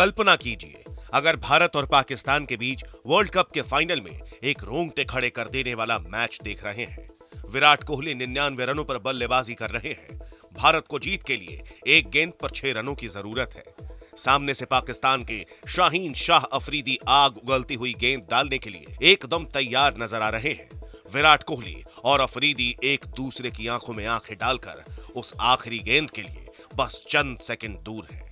कल्पना कीजिए, अगर भारत और पाकिस्तान के बीच वर्ल्ड कप के फाइनल में एक रोंगटे खड़े कर देने वाला मैच देख रहे हैं। विराट कोहली 99 रनों पर बल्लेबाजी कर रहे हैं। भारत को जीत के लिए एक गेंद पर 6 रनों की जरूरत है। सामने से पाकिस्तान के शाहीन शाह अफरीदी आग उगलती हुई गेंद डालने के लिए एकदम तैयार नजर आ रहे हैं। विराट कोहली और अफरीदी एक दूसरे की आंखों में आंखें डालकर उस आखिरी गेंद के लिए बस चंद सेकंड दूर हैं।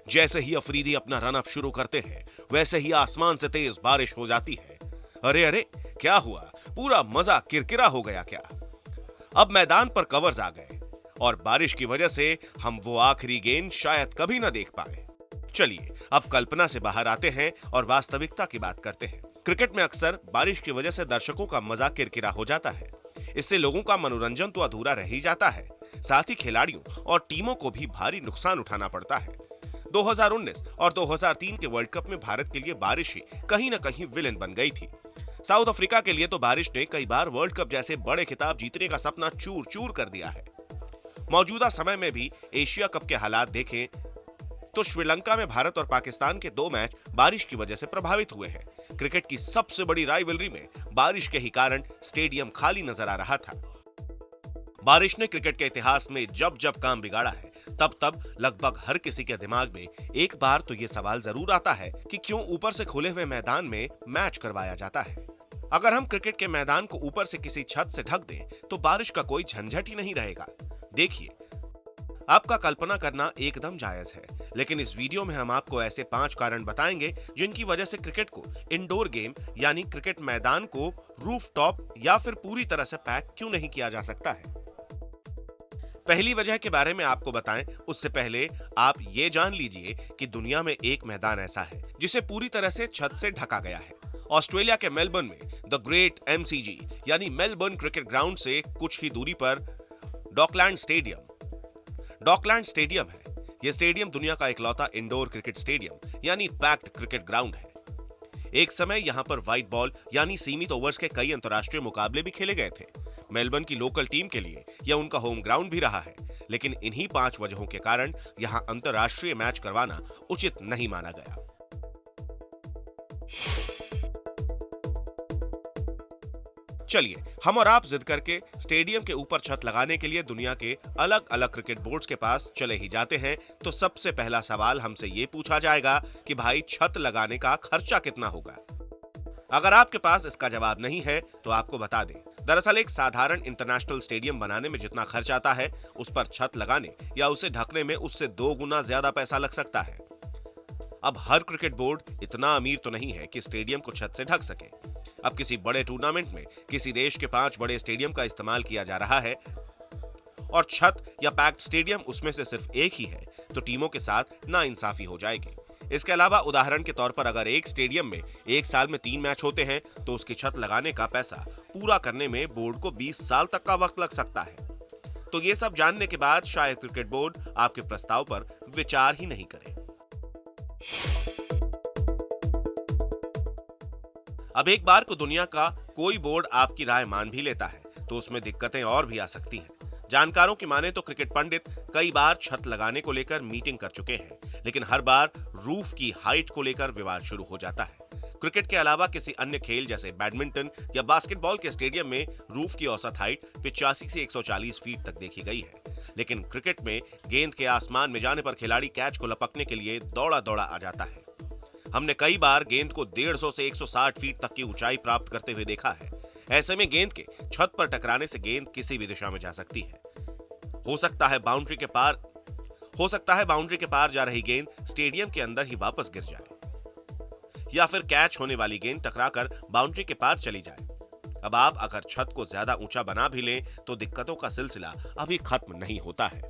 जैसे ही अफरीदी अपना रन अप शुरू करते हैं, वैसे ही आसमान से तेज बारिश हो जाती है। अरे अरे, क्या हुआ? पूरा मजा किरकिरा हो गया क्या? अब मैदान पर कवर्स आ गए और बारिश की वजह से हम वो आखिरी गेंद शायद कभी ना देख पाए। चलिए अब कल्पना से बाहर आते हैं और वास्तविकता की बात करते हैं। क्रिकेट में अक्सर बारिश की वजह से दर्शकों का मजा किरकिरा हो जाता है। इससे लोगों का मनोरंजन तो अधूरा रह ही जाता है, साथ ही खिलाड़ियों और टीमों को भी भारी नुकसान उठाना पड़ता है। 2019 और 2003 के वर्ल्ड कप में भारत के लिए बारिश ही कहीं न कहीं विलेन बन गई थी। साउथ अफ्रीका के लिए तो बारिश ने कई बार वर्ल्ड कप जैसे बड़े खिताब जीतने का सपना चूर चूर कर दिया है। मौजूदा समय में भी एशिया कप के हालात देखें तो श्रीलंका में भारत और पाकिस्तान के 2 मैच बारिश की वजह से प्रभावित हुए हैं। क्रिकेट की सबसे बड़ी राइवलरी में बारिश के ही कारण स्टेडियम खाली नजर आ रहा था। बारिश ने क्रिकेट के इतिहास में जब जब काम बिगाड़ा है, तब तब लगभग हर किसी के दिमाग में एक बार तो ये सवाल जरूर आता है कि क्यों ऊपर से खुले हुए मैदान में मैच करवाया जाता है। अगर हम क्रिकेट के मैदान को ऊपर से किसी छत से ढक दें तो बारिश का कोई झंझट ही नहीं रहेगा। देखिए, आपका कल्पना करना एकदम जायज है, लेकिन इस वीडियो में हम आपको ऐसे 5 कारण बताएंगे जिनकी वजह से क्रिकेट को इंडोर गेम यानी क्रिकेट मैदान को रूफ टॉप या फिर पूरी तरह से पैक क्यों नहीं किया जा सकता है। पहली वजह के बारे में आपको बताएं उससे पहले आप ये जान लीजिए कि दुनिया में एक मैदान ऐसा है जिसे पूरी तरह से छत से ढका गया है। ऑस्ट्रेलिया के मेलबर्न में द ग्रेट एमसीजी यानी मेलबर्न क्रिकेट ग्राउंड से कुछ ही दूरी पर डॉकलैंड स्टेडियम है। यह स्टेडियम दुनिया का इकलौता इंडोर क्रिकेट स्टेडियम यानी पैक्ड क्रिकेट ग्राउंड है। एक समय यहां पर व्हाइट बॉल यानी सीमित ओवर्स के कई अंतर्राष्ट्रीय मुकाबले भी खेले गए थे। मेलबर्न की लोकल टीम के लिए यह उनका होम ग्राउंड भी रहा है, लेकिन इन्हीं 5 वजहों के कारण यहां अंतर्राष्ट्रीय मैच करवाना उचित नहीं माना गया। चलिए हम और आप जिद करके स्टेडियम के ऊपर छत लगाने के लिए दुनिया के अलग अलग क्रिकेट बोर्ड्स के पास चले ही जाते हैं, तो सबसे पहला सवाल हमसे ये पूछा जाएगा कि भाई छत लगाने का खर्चा कितना होगा। अगर आपके पास इसका जवाब नहीं है तो आपको बता दें, दरअसल एक साधारण इंटरनेशनल स्टेडियम बनाने में जितना खर्च आता है, उस पर छत लगाने या उसे ढकने में उससे 2 गुना ज्यादा पैसा लग सकता है। अब हर क्रिकेट बोर्ड इतना अमीर तो नहीं है कि स्टेडियम को छत से ढक सके। अब किसी बड़े टूर्नामेंट में किसी देश के 5 बड़े स्टेडियम का इस्तेमाल किया जा रहा है और छत या पैक्ड स्टेडियम उसमें से सिर्फ एक ही है, तो टीमों के साथ नाइंसाफी हो जाएगी। इसके अलावा उदाहरण के तौर पर अगर एक स्टेडियम में एक साल में 3 मैच होते हैं तो उसकी छत लगाने का पैसा पूरा करने में बोर्ड को 20 साल तक का वक्त लग सकता है। तो ये सब जानने के बाद शायद क्रिकेट बोर्ड आपके प्रस्ताव पर विचार ही नहीं करे। अब एक बार को दुनिया का कोई बोर्ड आपकी राय मान भी लेता है तो उसमें दिक्कतें और भी आ सकती हैं। जानकारों की माने तो क्रिकेट पंडित कई बार छत लगाने को लेकर मीटिंग कर चुके हैं, लेकिन हर बार रूफ की हाइट को लेकर विवाद शुरू हो जाता है। क्रिकेट के अलावा किसी अन्य खेल जैसे बैडमिंटन या बास्केटबॉल के स्टेडियम में रूफ की औसत हाइट 85 से 140 फीट तक देखी गई है, लेकिन क्रिकेट में गेंद के आसमान में जाने पर खिलाड़ी कैच को लपकने के लिए दौड़ा दौड़ा आ जाता है। हमने कई बार गेंद को 150 से 160 फीट तक की ऊंचाई प्राप्त करते हुए देखा है। ऐसे में गेंद के छत पर टकराने से गेंद किसी भी दिशा में जा सकती है। हो सकता है बाउंड्री के पार जा रही गेंद स्टेडियम के अंदर ही वापस गिर जाए, या फिर कैच होने वाली गेंद टकराकर बाउंड्री के पार चली जाए। अब आप अगर छत को ज्यादा ऊंचा बना भी लें तो दिक्कतों का सिलसिला अभी खत्म नहीं होता है।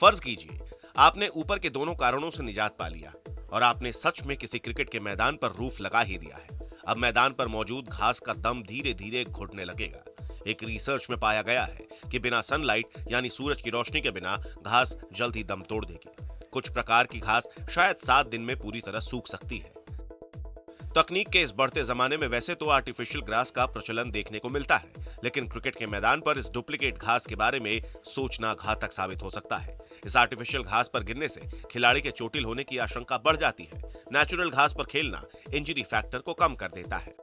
फर्ज कीजिए आपने ऊपर के दोनों कारणों से निजात पा लिया और आपने सच में किसी क्रिकेट के मैदान पर रूफ लगा ही दिया है। अब मैदान पर मौजूद घास का दम धीरे धीरे घुटने लगेगा। एक रिसर्च में पाया गया है कि बिना सनलाइट यानी सूरज की रोशनी के बिना घास जल्द ही दम तोड़ देगी। कुछ प्रकार की घास शायद 7 दिन में पूरी तरह सूख सकती है। तकनीक के इस बढ़ते जमाने में वैसे तो आर्टिफिशियल ग्रास का प्रचलन देखने को मिलता है, लेकिन क्रिकेट के मैदान पर इस डुप्लीकेट घास के बारे में सोचना घातक साबित हो सकता है। इस आर्टिफिशियल घास पर गिरने से खिलाड़ी के चोटिल होने की आशंका बढ़ जाती है। नेचुरल घास पर खेलना इंजरी फैक्टर को कम कर देता है।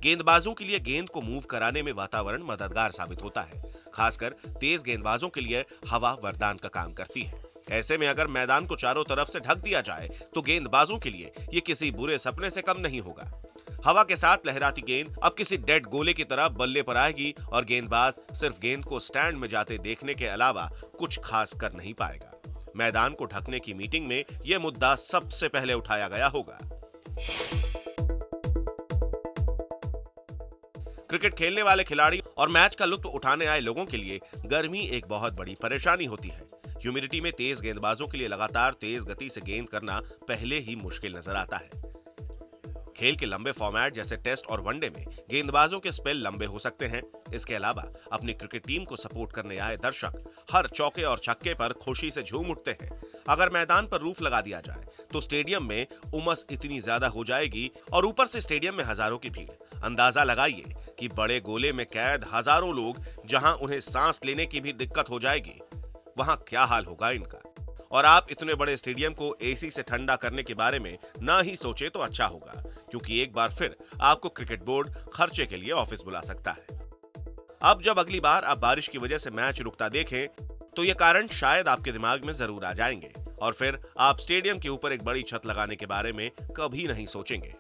गेंदबाजों के लिए गेंद को मूव कराने में वातावरण मददगार साबित होता है। खासकर तेज गेंदबाजों के लिए हवा वरदान का काम करती है। ऐसे में अगर मैदान को चारों तरफ से ढक दिया जाए तो गेंदबाजों के लिए ये किसी बुरे सपने से कम नहीं होगा। हवा के साथ लहराती गेंद अब किसी डेड गोले की तरह बल्ले पर आएगी और गेंदबाज सिर्फ गेंद को स्टैंड में जाते देखने के अलावा कुछ खास कर नहीं पाएगा। मैदान को ढकने की मीटिंग में यह मुद्दा सबसे पहले उठाया गया होगा। क्रिकेट खेलने वाले खिलाड़ी और मैच का लुत्फ उठाने आए लोगों के लिए गर्मी एक बहुत बड़ी परेशानी होती है। ह्यूमिडिटी में तेज गेंदबाजों के लिए लगातार तेज गति से गेंद करना पहले ही मुश्किल नजर आता है। खेल के लंबे फॉर्मेट जैसे टेस्ट और वनडे में गेंदबाजों के स्पेल लंबे हो सकते हैं। इसके अलावा अपनी क्रिकेट टीम को सपोर्ट करने आए दर्शक हर चौके और छक्के पर खुशी से झूम उठते हैं। अगर मैदान पर रूफ लगा दिया जाए तो स्टेडियम में उमस इतनी ज्यादा हो जाएगी और ऊपर से स्टेडियम में हजारों की भीड़। अंदाजा लगाइए कि बड़े गोले में कैद हजारों लोग जहां उन्हें सांस लेने की भी दिक्कत हो जाएगी, वहां क्या हाल होगा इनका। और आप इतने बड़े स्टेडियम को एसी से ठंडा करने के बारे में ना ही सोचे तो अच्छा होगा, क्योंकि एक बार फिर आपको क्रिकेट बोर्ड खर्चे के लिए ऑफिस बुला सकता है। अब जब अगली बार आप बारिश की वजह से मैच रुकता देखें तो ये कारण शायद आपके दिमाग में जरूर आ जाएंगे और फिर आप स्टेडियम के ऊपर एक बड़ी छत लगाने के बारे में कभी नहीं सोचेंगे।